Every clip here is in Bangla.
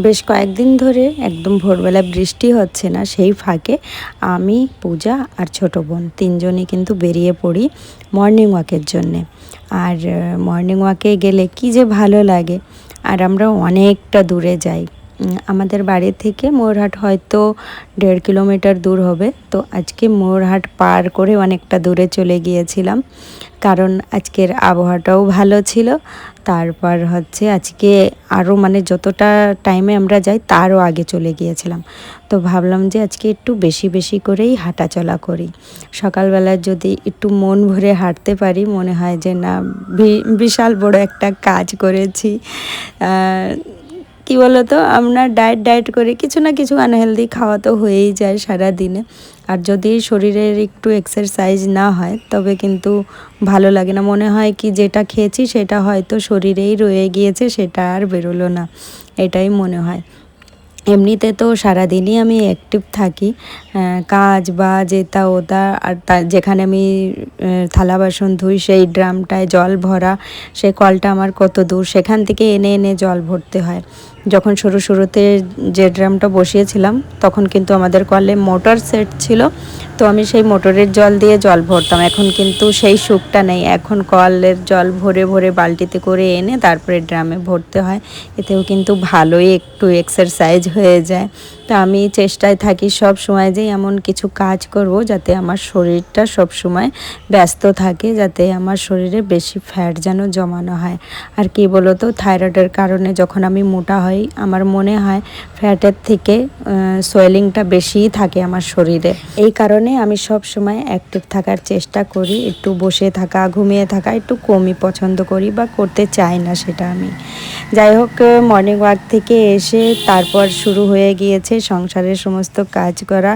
বেশ কয়েকদিন ধরে একদম ভোরবেলা বৃষ্টি হচ্ছে না, সেই ফাঁকে আমি, পূজা আর ছোটো বোন তিনজনই কিন্তু বেরিয়ে পড়ি মর্নিং ওয়াকের জন্যে। আর মর্নিং ওয়াকে গেলে কি যে ভালো লাগে। আর আমরা অনেকটা দূরে যাই। আমাদের বাড়ি থেকে ময়ূরহাট হয়তো 1.5 কিলোমিটার দূর হবে। তো আজকে ময়ূরহাট পার করে অনেকটা দূরে চলে গিয়েছিলাম, কারণ আজকের আবহাওয়াটাও ভালো ছিল। তারপর হচ্ছে আজকে আরও মানে যতটা টাইমে আমরা যাই তারও আগে চলে গিয়েছিলাম। তো ভাবলাম যে আজকে একটু বেশি বেশি করেই হাঁটাচলা করি। সকালবেলা যদি একটু মন ভরে হাঁটতে পারি, মনে হয় যে না, বিশাল বড় একটা কাজ করেছি। কি বলো তো, আমরা ডায়েট করে কিছু না কিছু আনহেলদি খাওয়া তো হয়েই যায় সারা দিনে। আর যদি শরীরের একটু এক্সারসাইজ না হয় তবে কিন্তু ভালো লাগে না। মনে হয় কি যেটা খেয়েছি সেটা হয়তো শরীরেই রয়ে গিয়েছে, সেটা আর বেরোলো না, এটাই মনে হয়। এমনিতে তো সারাদিনই আমি অ্যাক্টিভ থাকি, কাজ বা যেটা ওটা। আর যেখানে আমি থালা বাসন ধুই সেই ড্রামটায় জল ভরা, সেই কলটা আমার কত দূর, সেখান থেকে এনে এনে জল ভরতে হয়। যখন শুরুতে যে ড্রামটা বসিয়েছিলাম তখন কিন্তু আমাদের কলে মোটর সেট ছিল, তো আমি সেই মোটরের জল দিয়ে জল ভরতাম। এখন কিন্তু সেই সুখটা নেই, এখন কলের জল ভরে ভরে বালতিতে করে এনে তারপরে ড্রামে ভরতে হয়। এতেও কিন্তু ভালোই একটু এক্সারসাইজ হয়ে যায়। তা আমি চেষ্টায় থাকি সব সময় যে এমন কিছু কাজ করব যাতে আমার শরীরটা সব সময় ব্যস্ত থাকে, যাতে আমার শরীরে বেশি ফ্যাট যেন জমানো হয়। আর কি বলো তো, থাইরয়েডের কারণে যখন আমি মোটা হই আমার মনে হয় ফ্যাটের থেকে সোয়েলিংটা বেশিই থাকে আমার শরীরে। এই কারণে আমি সব সময় অ্যাক্টিভ থাকার চেষ্টা করি। একটু বসে থাকা, ঘুমিয়ে থাকা একটু কমই পছন্দ করি বা করতে চাই না সেটা আমি। যাই হোক, মর্নিং ওয়াক থেকে এসে তারপর শুরু হয়ে গিয়েছে সংসারের সমস্ত কাজ করা।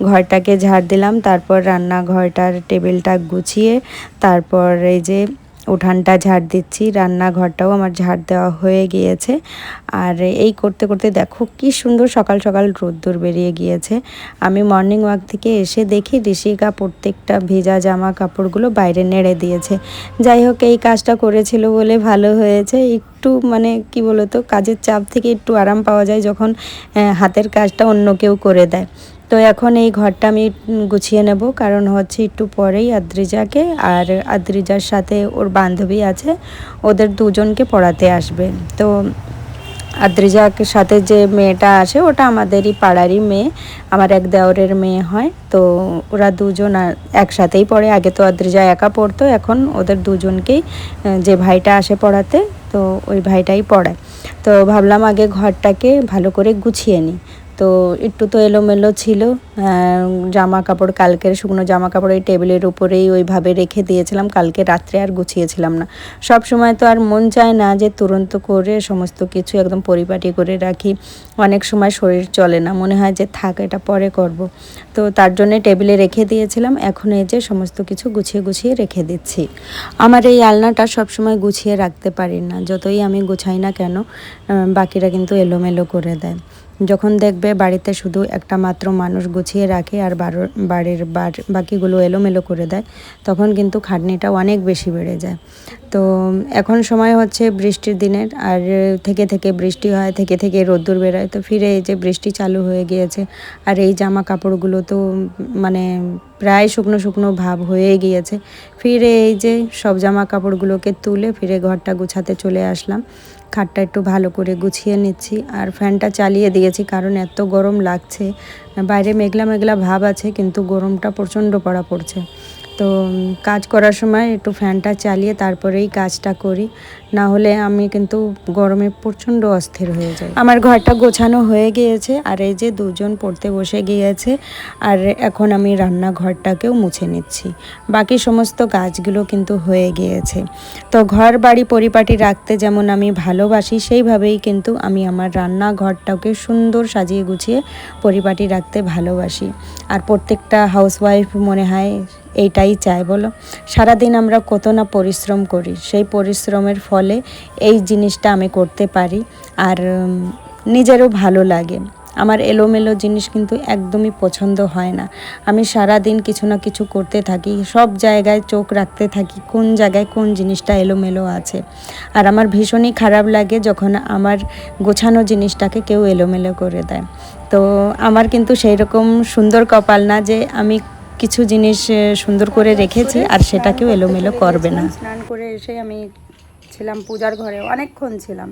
ঘরটাকে ঝাড় দিলাম, তারপর রান্নাঘরটার টেবিলটা গুছিয়ে তারপর এই যে উঠানটা ঝাড় দিচ্ছি। রান্নাঘরটাও আমার ঝাড় দেওয়া হয়ে গিয়েছে। আর এই করতে করতে দেখো কি সুন্দর সকাল সকাল রোদ্দুর বেরিয়ে গিয়েছে। আমি মর্নিং ওয়াক থেকে এসে দেখি ঋষিকা প্রত্যেকটা ভেজা জামা কাপড়গুলো বাইরে নেড়ে দিয়েছে। যাই হোক, এই কাজটা করেছিল বলে ভালো হয়েছে। একটু মানে কি বলতো, কাজের চাপ থেকে একটু আরাম পাওয়া যায় যখন হাতের কাজটা অন্য কেউ করে দেয়। তো এখন এই ঘরটা আমি গুছিয়ে নেব, কারণ হচ্ছে একটু পরেই আদ্রিজাকে আর আদ্রিজার সাথে ওর বান্ধবী আছে, ওদের দুজনকে পড়াতে আসবে। তো আদ্রিজার সাথে যে মেয়েটা আসে ওটা আমাদেরই পাড়ারই মেয়ে, আমার এক দেওরের মেয়ে হয়। তো ওরা দুজন একসাথেই পড়ে। আগে তো আদ্রিজা একা পড়তো, এখন ওদের দুজনকেই যে ভাইটা আসে পড়াতে, তো ওই ভাইটাই পড়ায়। তো ভাবলাম আগে ঘরটাকে ভালো করে গুছিয়ে নিই। তো একটু তো এলোমেলো ছিল, জামা কাপড় কালকের শুকনো জামা কাপড় এই টেবিলের উপরেই ওইভাবে রেখে দিয়েছিলাম। কালকে রাত্রে আর গুছিয়েছিলাম না। সব সময় তো আর মন চায় না যে তুরন্ত করে সমস্ত কিছু একদম পরিপাটি করে রাখি। অনেক সময় শরীর চলে না, মনে হয় যে থাক এটা পরে করব। তো তার জন্যে টেবিলে রেখে দিয়েছিলাম। এখন এই যে সমস্ত কিছু গুছিয়ে গুছিয়ে রেখে দিচ্ছি। আমার এই আলনাটা সবসময় গুছিয়ে রাখতে পারি না, যতই আমি গুছাই না কেন বাকিরা কিন্তু এলোমেলো করে দেয়। যখন দেখবে বাড়িতে শুধু একটা মাত্র মানুষ গুছিয়ে রাখে আর বাড়ির বাকিগুলো এলোমেলো করে দেয়, তখন কিন্তু খাটনিটা অনেক বেশি বেড়ে যায়। তো এখন সময় হচ্ছে বৃষ্টির দিনের, আর থেকে থেকে বৃষ্টি হয়, থেকে থেকে রোদ্দুর বেরোয়। তো ফিরে এই যে বৃষ্টি চালু হয়ে গিয়েছে, আর এই জামা কাপড়গুলো তো মানে প্রায় শুকনো শুকনো ভাব হয়ে গিয়েছে। ফিরে এই যে সব জামা কাপড়গুলোকে তুলে ফিরে ঘরটা গুছাতে চলে আসলাম। খাটটা একটু ভালো করে গুছিয়ে নিচ্ছি, আর ফ্যানটা চালিয়ে দিয়েছি কারণ এত গরম লাগছে। বাইরে মেঘলা মেঘলা ভাব আছে কিন্তু গরমটা প্রচণ্ড পড়া পড়ছে। তো কাজ করার সময় একটু ফ্যানটা চালিয়ে তারপরেই কাজটা করি, না হলে আমি কিন্তু গরমে প্রচণ্ড অস্থির হয়ে যাই। আমার ঘরটা গোছানো হয়ে গিয়েছে, আর এই যে দুজন পড়তে বসে গিয়েছে। আর এখন আমি রান্নাঘরটাকেও মুছে নিচ্ছি। বাকি সমস্ত কাজগুলো কিন্তু হয়ে গিয়েছে। তো ঘর বাড়ি পরিপাটি রাখতে যেমন আমি ভালোবাসি, সেইভাবেই কিন্তু আমি আমার রান্নাঘরটাকে সুন্দর সাজিয়ে গুছিয়ে পরিপাটি রাখতে ভালোবাসি। আর প্রত্যেকটা হাউসওয়াইফ মনে হয় এইটাই চায়, বলো। সারাদিন আমরা কত না পরিশ্রম করি, সেই পরিশ্রমের ফলে এই জিনিসটা আমি করতে পারি, আর নিজেরও ভালো লাগে। আমার এলোমেলো জিনিস কিন্তু একদমই পছন্দ হয় না। আমি সারা দিন কিছু না কিছু করতে থাকি, সব জায়গায় চোখ রাখতে থাকি কোন জায়গায় কোন জিনিসটা এলোমেলো আছে। আর আমার ভীষণই খারাপ লাগে যখন আমার গোছানো জিনিসটাকে কেউ এলোমেলো করে দেয়। তো আমার কিন্তু সেই রকম সুন্দর কপাল না যে আমি কিছু জিনিস সুন্দর করে রেখেছি আর সেটাকেও এলোমেলো করবে না। স্নান করে এসে আমি ছিলাম পূজার ঘরে, অনেকক্ষণ ছিলাম।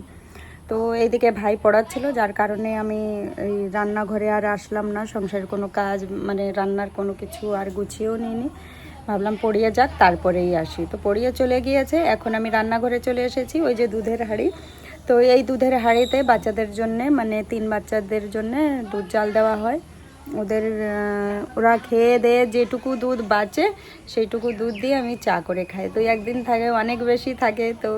তো এইদিকে ভাই পড়াচ্ছিল, যার কারণে আমি এই রান্নাঘরে আর আসলাম না। সংসারের কোনো কাজ মানে রান্নার কোনো কিছু আর গুছিয়েও নিইনি, ভাবলাম পড়িয়ে যাক তারপরেই আসি। তো পড়িয়ে চলে গিয়েছে, এখন আমি রান্নাঘরে চলে এসেছি। ওই যে দুধের হাঁড়ি, তো এই দুধের হাঁড়িতে বাচ্চাদের জন্যে মানে 3 বাচ্চাদের জন্যে দুধ জাল দেওয়া হয়। ওদের ওরা খেয়ে দেয়ে যেটুকু দুধ বাঁচে সেইটুকু দুধ দিয়ে আমি চা করে খাই। তো একদিন থাকে, অনেক বেশি থাকে, তো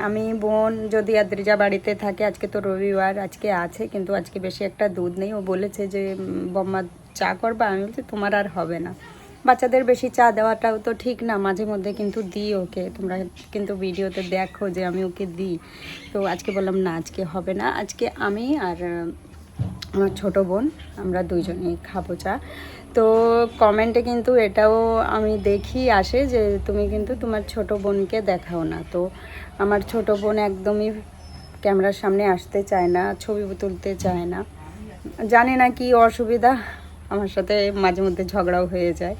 আমি বোন যদি আদ্রিজা বাড়িতে থাকে, আজকে তো রবিবার, আজকে আছে কিন্তু আজকে বেশি একটা দুধ নেই। ও বলেছে যে বম্মা চা করবা, আমি বলছি তোমার আর হবে না। বাচ্চাদের বেশি চা দেওয়াটাও তো ঠিক না, মাঝে মধ্যে কিন্তু দিই ওকে, তোমরা কিন্তু ভিডিওতে দেখো যে আমি ওকে দিই। তো আজকে বললাম না, আজকে হবে না, আজকে আমি আর আমার ছোট বোন আমরা দুইজনেই খাবো চা। তো কমেন্টে কিন্তু এটাও আমি দেখি আসে যে তুমি কিন্তু তোমার ছোট বোনকে দেখাও না। তো আমার ছোট বোন একদমই ক্যামেরার সামনে আসতে চায় না, ছবি তুলতে চায় না, জানি না কি অসুবিধা, আমার সাথে মাঝে মধ্যে ঝগড়াও হয়ে যায়।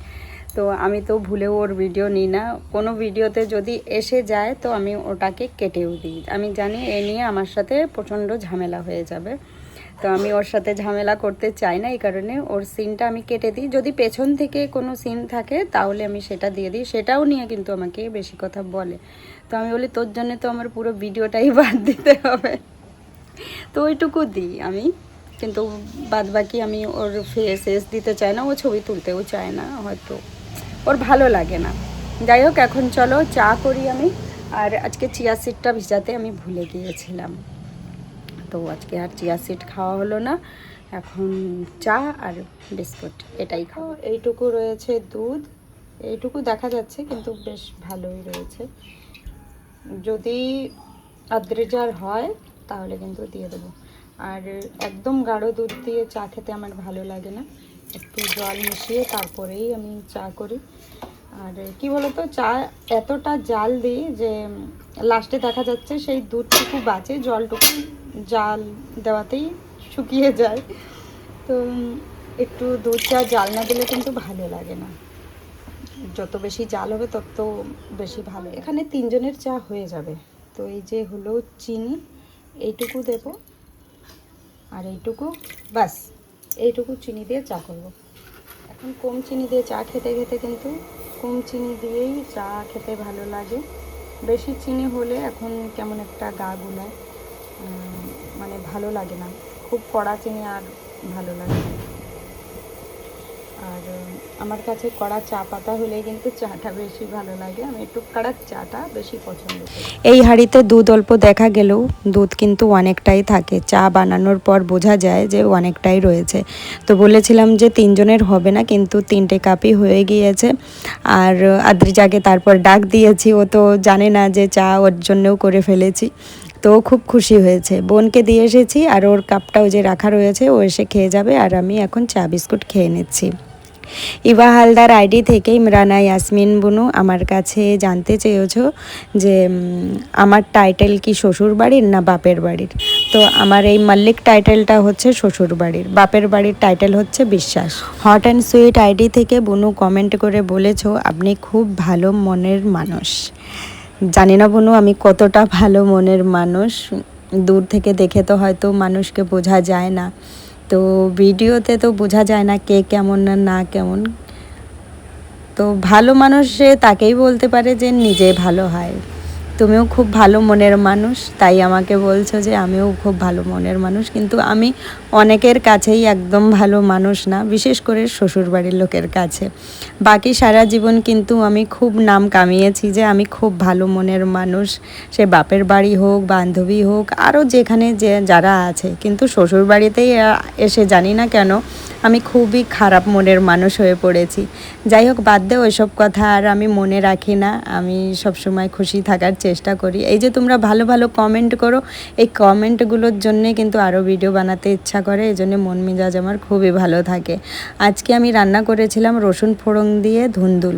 তো আমি তো ভুলেও ওর ভিডিও নিই না, কোনো ভিডিওতে যদি এসে যায় তো আমি ওটাকে কেটেও দিই। আমি জানি এ নিয়ে আমার সাথে প্রচণ্ড ঝামেলা হয়ে যাবে, তো আমি ওর সাথে ঝামেলা করতে চাই না, এই কারণে ওর সিনটা আমি কেটে দিই। যদি পেছন থেকে কোনো সিন থাকে তাহলে আমি সেটা দিয়ে দিই, সেটাও নিয়ে কিন্তু আমাকে বেশি কথা বলে। তো আমি বলি তোর জন্য তো আমার পুরো ভিডিওটাই বাদ দিতে হবে, তো ওইটুকু দিই আমি, কিন্তু বাদ বাকি আমি ওর ফেস দিতে চাই না, ও ছবি তুলতেও চায় না, হয়তো ওর ভালো লাগে না। যাই হোক, এখন চলো চা করি আমি। আর আজকে চিয়া সিডটা ভিজাতে আমি ভুলে গিয়েছিলাম, তো আজকে আর চিয়া সিড খাওয়া হলো না, এখন চা আর বিস্কুট এটাই খাও। এইটুকু রয়েছে দুধ, এইটুকু দেখা যাচ্ছে কিন্তু বেশ ভালোই রয়েছে। যদি আদ্রেজার হয় তাহলে কিন্তু দিয়ে দেবো। আর একদম গাঢ় দুধ দিয়ে চা খেতে আমার ভালো লাগে না, একটু জল মিশিয়ে তারপরেই আমি চা করি। আর কি বলতো, চা এতটা জাল দিই যে লাস্টে দেখা যাচ্ছে সেই দুধটুকু বাঁচে, জলটুকু জাল দেওয়াতেই শুকিয়ে যায়। তো একটু দুধ চা জাল না দিলে কিন্তু ভালো লাগে না, যত বেশি জাল হবে তত বেশি ভালো। এখানে 3 জনের চা হয়ে যাবে। তো এই যে হলো চিনি, এইটুকু দেব আর এইটুকু, বাস এইটুকু চিনি দিয়ে চা করব। এখন কম চিনি দিয়ে চা খেতে খেতে কিন্তু কম চিনি দিয়েই চা খেতে ভালো লাগে। বেশি চিনি হলে এখন কেমন একটা গা গুলায়, মানে ভালো লাগে না, খুব কড়া চিনি আর ভালো লাগে না। আর আমার কাছে কড়া চা পাতা হলে কিন্তু চাটা বেশি ভালো লাগে, আমি একটু কড়া চাটা বেশি পছন্দ করি। এই হাঁড়িতে দুধ অল্প দেখা গেলেও দুধ কিন্তু অনেকটাই থাকে, চা বানানোর পর বোঝা যায় যে অনেকটাই রয়েছে। তো বলেছিলাম যে 3 জনের হবে না, কিন্তু 3টে কাপই হয়ে গিয়েছে। আর আদ্রিজাকে তারপর ডাক দিয়েছি, ও তো জানে না যে চা ওর জন্যও করে ফেলেছি, তো খুব খুশি হয়েছে। বোনকে দিয়ে এসেছি আর ওর কাপটাও যে রাখা রয়েছে ও এসে খেয়ে যাবে, আর আমি এখন চা বিস্কুট খেয়ে নিচ্ছি। ইভা হালদার আইডি থেকে ইমরানা ইয়াসমিন বুনু আমার কাছে জানতে চেয়েছো যে আমার টাইটেল কি শ্বশুর বাড়ির না বাপের বাড়ির। তো আমার এই মল্লিক টাইটেলটা হচ্ছে শ্বশুর বাড়ির, বাপের বাড়ির টাইটেল হচ্ছে বিশ্বাস। হট অ্যান্ড সুইট আইডি থেকে বুনু কমেন্ট করে বলেছো আপনি খুব ভালো মনের মানুষ। জানি না বুনু আমি কতটা ভালো মনের মানুষ, দূর থেকে দেখে তো হয়তো মানুষকে বোঝা যায় না, তো ভিডিওতে তো বোঝা যায় না কে কেমন না কেমন। তো ভালো মানুষ সে তাকেই বলতে পারে যে নিজে ভালো হয়। তুমিও খুব ভালো মনের মানুষ, তাই আমাকে বলছো যে আমিও খুব ভালো মনের মানুষ, কিন্তু আমি অনেকের কাছেই একদম ভালো মানুষ না, বিশেষ করে শ্বশুরবাড়ির লোকের কাছে। বাকি সারা জীবন কিন্তু আমি খুব নাম কামিয়েছি যে আমি খুব ভালো মনের মানুষ, সে বাপের বাড়ি হোক, বান্ধবী হোক, আরও যেখানে যে যারা আছে। কিন্তু শ্বশুরবাড়িতেই এসে জানি না কেন আমি খুবই খারাপ মনের মানুষ হয়ে পড়েছি। যাই হোক, বাদ দে ওইসব কথা, আর আমি মনে রাখি না, আমি সবসময় খুশি থাকার চেষ্টা চেষ্টা করি। এই যে তোমরা ভালো ভালো কমেন্ট করো, এই কমেন্টগুলোর জন্যে কিন্তু আরও ভিডিও বানাতে ইচ্ছা করে, এই জন্যে মন মেজাজ আমার খুবই ভালো থাকে। আজকে আমি রান্না করেছিলাম রসুন ফোড়ন দিয়ে ধুন্দুল,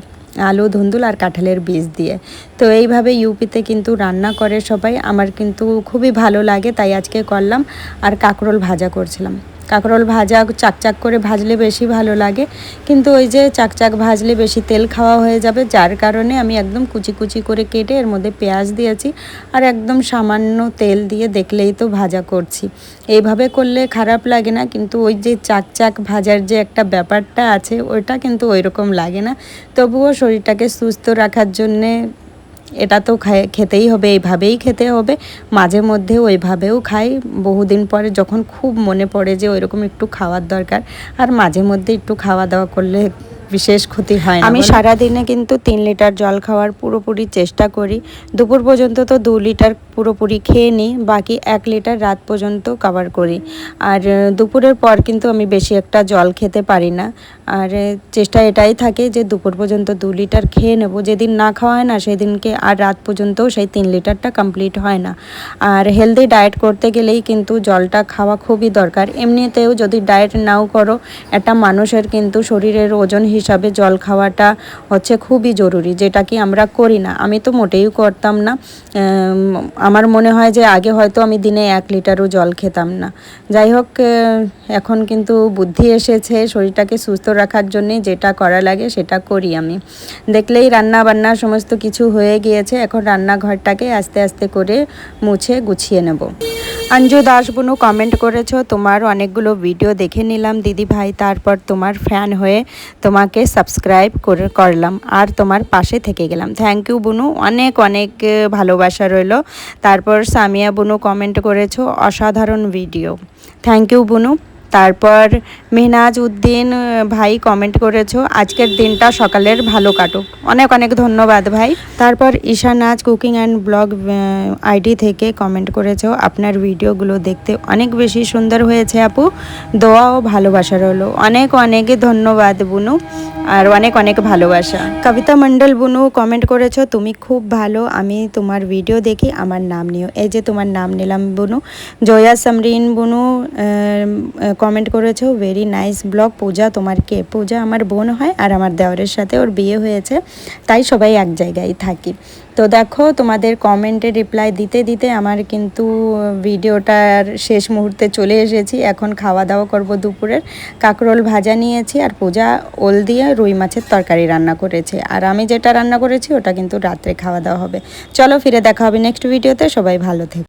আলু ধুন্দুল আর কাঁঠালের বীজ দিয়ে। তো এইভাবে ইউপিতে কিন্তু রান্না করে সবাই, আমার কিন্তু খুবই ভালো লাগে, তাই আজকে করলাম। আর কাঁকরোল ভাজা করছিলাম। কাঁকরোল ভাজা চাকচাক করে ভাজলে বেশি ভালো লাগে, কিন্তু ওই যে চাকচাক ভাজলে বেশি তেল খাওয়া হয়ে যাবে, যার কারণে আমি একদম কুচি কুচি করে কেটে এর মধ্যে পেঁয়াজ দিয়েছি আর একদম সামান্য তেল দিয়ে, দেখলেই তো ভাজা করছি। এইভাবে করলে খারাপ লাগে না, কিন্তু ওই যে চাকচাক ভাজার যে একটা ব্যাপারটা আছে ওইটা কিন্তু ওই রকম লাগে না। তবুও শরীরটাকে সুস্থ রাখার জন্যে এটা তো খেতেই হবে, এইভাবেই খেতে হবে। মাঝে মধ্যে ওইভাবেও খাই, বহুদিন পরে যখন খুব মনে পড়ে যে ওইরকম একটু খাওয়ার দরকার। আর মাঝে মধ্যে একটু খাওয়া দাওয়া করলে বিশেষ ক্ষতি হয় না। আমি সারাদিনে কিন্তু 3 লিটার জল খাওয়ার পুরোপুরি চেষ্টা করি। দুপুর পর্যন্ত তো 2 লিটার পুরোপুরি খেয়ে নিই, বাকি 1 লিটার রাত পর্যন্ত কভার করি। আর দুপুরের পর কিন্তু আমি বেশি একটা জল খেতে পারি না। আর চেষ্টা এটাই থাকে যে দুপুর পর্যন্ত 2 লিটার খেয়ে নেব। যেদিন না খাওয়া হয় না সেদিনকে আর রাত পর্যন্তও সেই 3 লিটারটা কমপ্লিট হয় না। আর হেলদি ডায়েট করতে গেলেই কিন্তু জলটা খাওয়া খুবই দরকার। এমনিতেও যদি ডায়েট নাও করো, একটা মানুষের কিন্তু শরীরের ওজন হিসাবে জল খাওয়াটা হচ্ছে খুবই জরুরি, যেটা কি আমরা করি না। আমি তো মোটেই করতাম না। আমার মনে হয় যে আগে হয়তো আমি দিনে 1 লিটারও জল খেতাম না। যাই হোক, এখন কিন্তু বুদ্ধি এসেছে, শরীরটাকে সুস্থ রাখার জন্যে যেটা করা লাগে সেটা করি আমি। দেখলেই রান্না বান্না সমস্ত কিছু হয়ে গিয়েছে, এখন রান্নাঘরটাকে আস্তে আস্তে করে মুছে গুছিয়ে নেব। অঞ্জু দাস বুনু কমেন্ট করেছো, তোমার অনেকগুলো ভিডিও দেখে নিলাম দিদি ভাই, তারপর তোমার ফ্যান হয়ে তোমাকে সাবস্ক্রাইব করলাম আর তোমার পাশে থেকে গেলাম। থ্যাংক ইউ বুনু, অনেক অনেক ভালোবাসা রইল। তারপর সামিয়া বুনু কমেন্ট করেছো, অসাধারণ ভিডিও। থ্যাংক ইউ বুনু। তারপর মেহনাজ উদ্দিন ভাই কমেন্ট করেছো, আজকের দিনটা সকালের ভালো কাটুক। অনেক অনেক ধন্যবাদ ভাই। তারপর ঈশা নাজ কুকিং অ্যান্ড ব্লগ আইডি থেকে কমেন্ট করেছো, আপনার ভিডিওগুলো দেখতে অনেক বেশি সুন্দর হয়েছে আপু, দোয়া ও ভালোবাসা রইলো। অনেক অনেক ধন্যবাদ বুনু, আর অনেক অনেক ভালোবাসা। কবিতা মণ্ডল বুনু কমেন্ট করেছো, তুমি খুব ভালো, আমি তোমার ভিডিও দেখি, আমার নাম নিও। এই যে তোমার নাম নিলাম বুনু। জয়া সমরিন বুনু কমেন্ট করেছো, ভেরি নাইস ব্লগ। পূজা তোমার কে? পূজা আমার বোন হয়, আর আমার দেওরের সাথে ওর বিয়ে হয়েছে, তাই সবাই এক জায়গায় থাকি। তো দেখো, তোমাদের কমেন্টে রিপ্লাই দিতে দিতে আমার কিন্তু ভিডিওটার শেষ মুহূর্তে চলে এসেছি। এখন খাওয়া দাওয়া করব দুপুরের। কাঁকরোল ভাজা নিয়েছি, আর পূজা ওল দিয়ে রুই মাছের তরকারি রান্না করেছে, আর আমি যেটা রান্না করেছি ওটা কিন্তু রাত্রে খাওয়া দাওয়া হবে। চলো ফিরে দেখা হবে নেক্সট ভিডিওতে, সবাই ভালো থেকো।